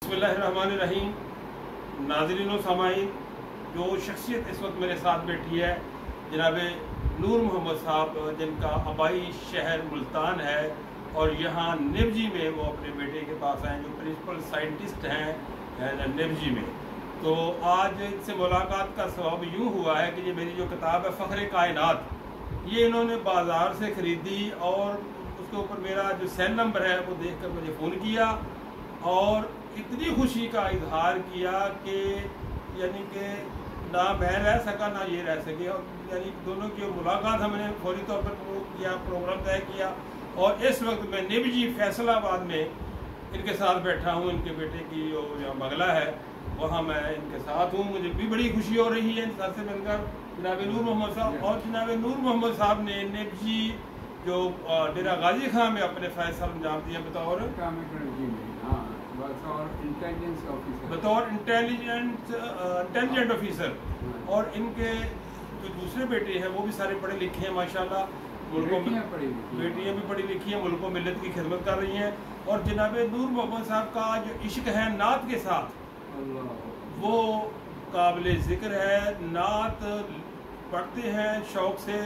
बिस्मिल्लाहिर्रहमानिर्रहीम। नाज़रीन व सामाईन, जो शख्सियत इस वक्त मेरे साथ बैठी है जनाब नूर मोहम्मद साहब, जिनका आबाई शहर मुल्तान है और यहाँ निबजी में वो अपने बेटे के पास आए, जो प्रिंसिपल साइंटिस्ट हैं निबजी में। तो आज इनसे मुलाकात का सबब यूँ हुआ है कि ये मेरी जो किताब है फ़ख्र कायनात, ये इन्होंने बाज़ार से ख़रीदी और उसके ऊपर मेरा जो सेल नंबर है वो देख कर मुझे फ़ोन किया और इतनी खुशी का इजहार किया कि यानी कि ना मैं रह सका ना ये रह सके, और यानी दोनों की मुलाकात हमने फौरी तौर पर किया, प्रोग्राम तय किया। और इस वक्त मैं निबजी फैसलाबाद में इनके साथ बैठा हूँ। इनके बेटे की जो जहाँ बंगला है वहाँ मैं इनके साथ हूँ। मुझे भी बड़ी खुशी हो रही है इन साथ से मिलकर जनाब नूर मोहम्मद साहब। और जनाब नूर मोहम्मद साहब ने निबजी जो डेरा गाजी खां में अपने फैसला अंजाम दिया बतौर इंटेलिजेंट ऑफिसर। और इनके जो दूसरे बेटे हैं वो भी सारे पढ़े लिखे हैं माशाल्लाह, मुल्कों में बेटियाँ भी पढ़ी लिखी हैं, मुल्कों मिल्लत की खिदमत कर रही हैं। और जनाब नूर मोहम्मद साहब का जो इश्क है नात के साथ वो काबिल ज़िक्र है। नात पढ़ते हैं शौक़ से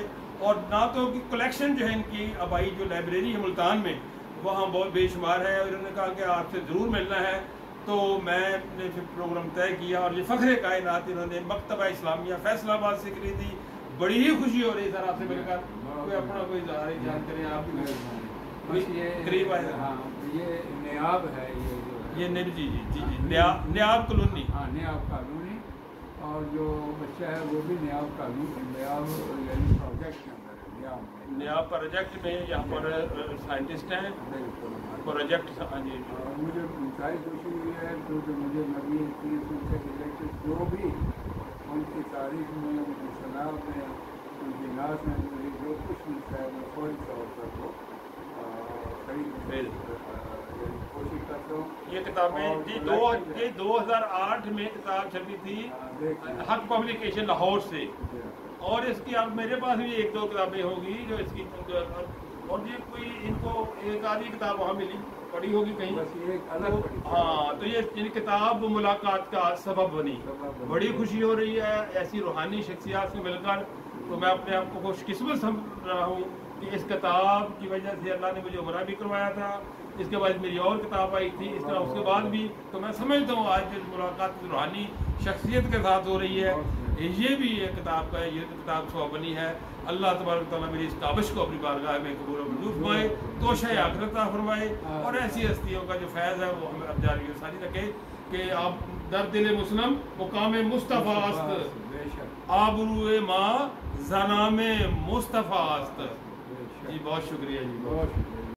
और नातों की कलेक्शन जो है इनकी आबाई जो लाइब्रेरी है मुल्तान में वहाँ बहुत बेशुमार है। और इन्होंने कहा कि आपसे ज़रूर मिलना है, तो मैंने फिर प्रोग्राम तय किया और ये फ़ख्र कायनात इन्होंने मकतबा इस्लामिया फैसलाबाद से खरीदी। बड़ी ही खुशी हो रही सर आपसे मिलकर। कोई अपना कोई जान करें आप भी करीब आए। हाँ, ये नियाब है, ये निबजी जी नियाब कॉलोनी। हाँ, नियाब कॉलोनी। और जो बच्चा है वो भी नियाब कॉलोनी, नियाब यानी प्रोजेक्ट के अंदर है। नियाब प्रोजेक्ट में यहाँ पर साइंटिस्ट हैं प्रोजेक्ट। हाँ जी। मुझे सारी खुशी हुई है तो मुझे नबी की रिलेटेड जो भी उनकी तारीफ में, उनकी सलाह में, उनकी नाश में मुझे जो कुछ मिलता है मैं फौरी तौर पर वो खरीद कोशिश करता हूँ। ये किताबें जी 2008 में किताब छपी थी हक पब्लिकेशन लाहौर से। और इसकी अब मेरे पास भी एक दो किताबें होगी जो इसकी, और ये कोई इनको एक आधी किताब वहाँ मिली पढ़ी होगी कहीं। हाँ, तो ये किताब मुलाकात का सबब बनी। बड़ी खुशी हो रही है ऐसी रूहानी शख्सियत से मिलकर। तो मैं अपने आप को खुशकिस्मत समझ रहा हूँ कि इस किताब की वजह से अल्लाह ने मुझे उम्रा भी करवाया था। इसके बाद मेरी और किताब आई थी इसका, उसके बाद भी। तो मैं समझता हूँ आज जो मुलाकात रूहानी शख्सियत के साथ हो रही है, ये भी एक किताब का है, ये किताब सवाब बनी है। अल्लाह तबारक तआला मेरी इस काबिश को अपनी बारगाह में कबूल मंजूर फरमाए, तोशा आखिरत फरमाए और ऐसी हस्तियों का जो फैज़ है वो हमें अब जारी सारी रखे कि आप दर दिल मुस्लिम मुकाम मुस्तफ़ा अस्त आबरूए माँ ज़नामे मुस्तफ़ा अस्त। जी बहुत शुक्रिया जी, बहुत शुक्रिया।